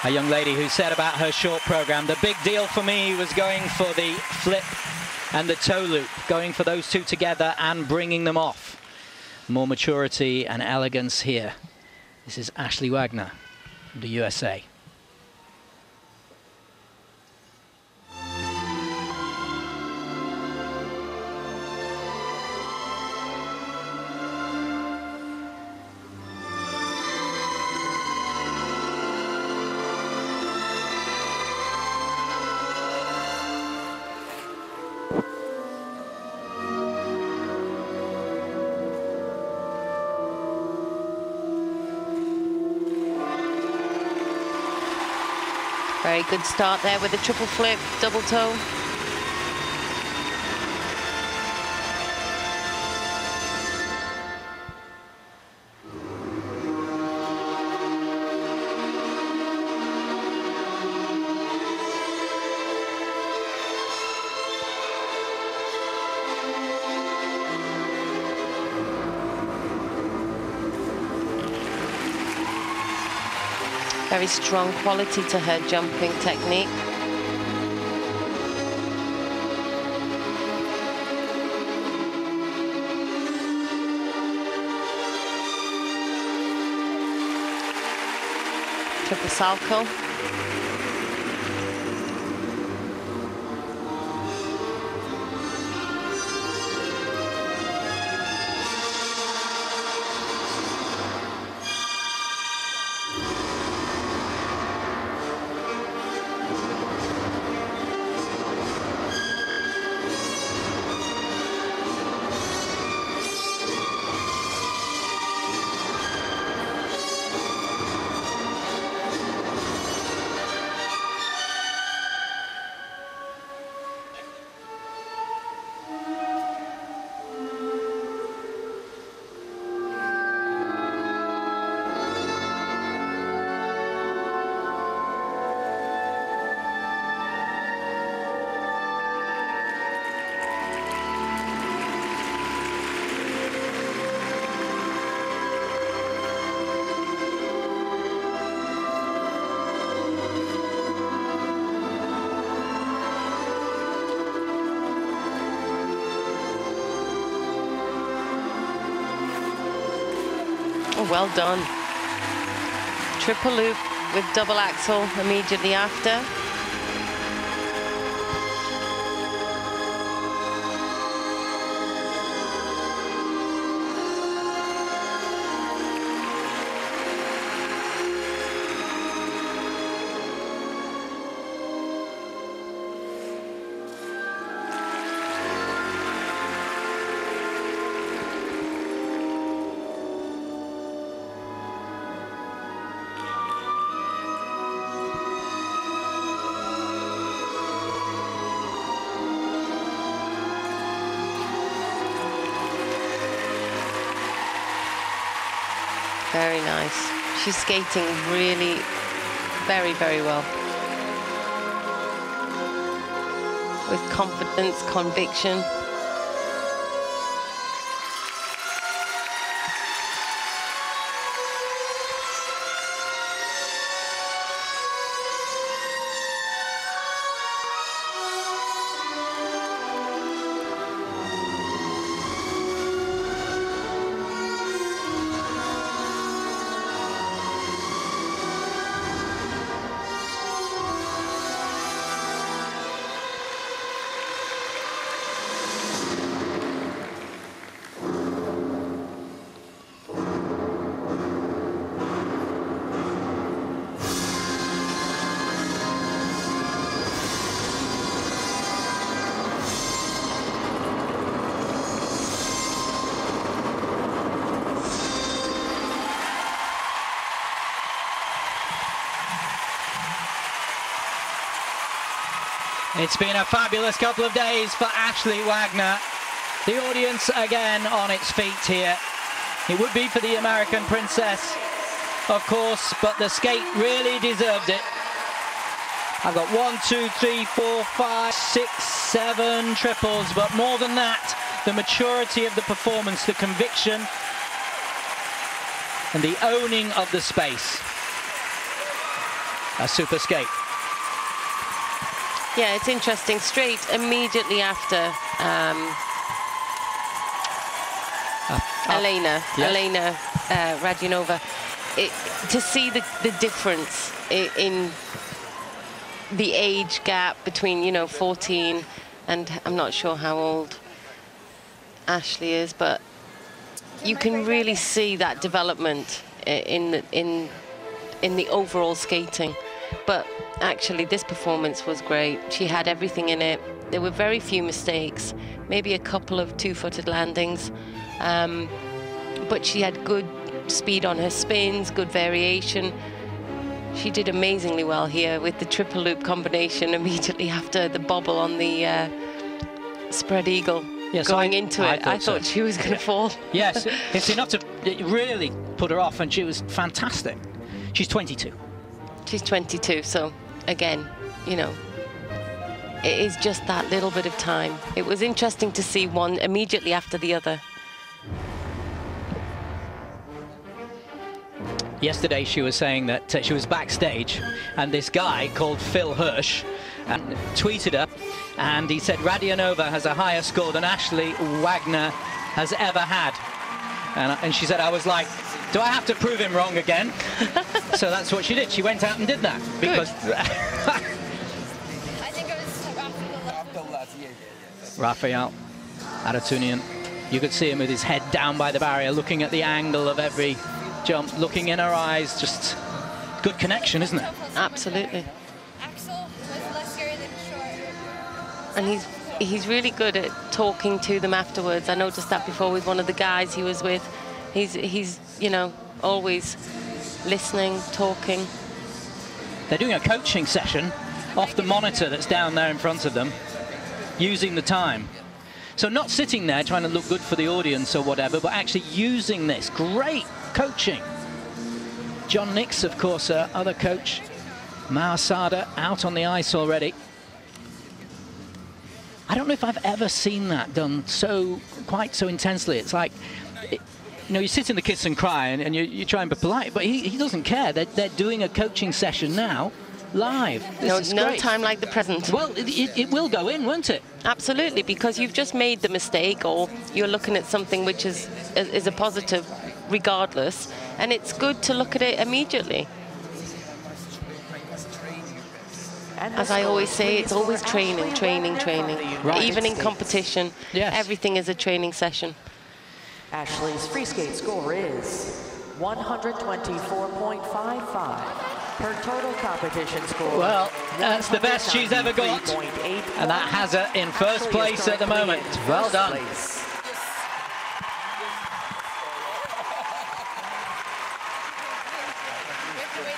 A young lady who said about her short program, the big deal for me was going for the flip and the toe loop, going for those two together and bringing them off. More maturity and elegance here. This is Ashley Wagner from the USA. Very good start there with a triple flip, double toe. Very strong quality to her jumping technique. Triple salto. Oh, well done. Triple loop with double axel immediately after. Very nice. She's skating really very, very well. With confidence, conviction. It's been a fabulous couple of days for Ashley Wagner. The audience again on its feet here. It would be for the American princess, of course, but the skate really deserved it. I've got 1, 2, 3, 4, 5, 6, 7 triples, but more than that, the maturity of the performance, the conviction, and the owning of the space. a super skate. Yeah, it's interesting. Straight immediately after Elena Radionova, to see the difference in the age gap between, you know, 14 and I'm not sure how old Ashley is, but you can really see that development in the overall skating. But actually, this performance was great. She had everything in it. There were very few mistakes, maybe a couple of two-footed landings, but she had good speed on her spins, good variation. She did amazingly well here with the triple loop combination immediately after the bobble on the spread eagle. Yes, going into it, I thought she was going to fall. Yes, it's enough to really put her off, and she was fantastic. She's 22. She's 22, so again, you know, it is just that little bit of time. It was interesting to see one immediately after the other. Yesterday she was saying that she was backstage and this guy called Phil Hirsch and tweeted her, and he said Radionova has a higher score than Ashley Wagner has ever had. And she said, I was like, do I have to prove him wrong again? So that's what she did. She went out and did that. Because I think it was Rafael Aratunian. You could see him with his head down by the barrier, looking at the angle of every jump, looking in her eyes. Just good connection, isn't it? Absolutely. Axel was less scary than short. And he's really good at talking to them afterwards. I noticed that before with one of the guys he was with. He's you know, always listening, talking. They're doing a coaching session off the monitor that's down there in front of them, using the time. So not sitting there trying to look good for the audience or whatever, but actually using this. Great coaching. John Nix, of course, other coach. Mao Sada out on the ice already. I don't know if I've ever seen that done quite so intensely. It's like, you know, you sit in the kiss and cry and you try and be polite, but he doesn't care. They're doing a coaching session now, live. No time like the present. Well, it will go in, won't it? Absolutely, because you've just made the mistake, or you're looking at something which is a positive regardless, and it's good to look at it immediately. As I always say, it's always training, training, training. Right. Even in competition, yes. Everything is a training session. Ashley's free skate score is 124.55. Her total competition score. Well, that's the best she's ever got, and that has her in first place at the moment. Well done. We have to wait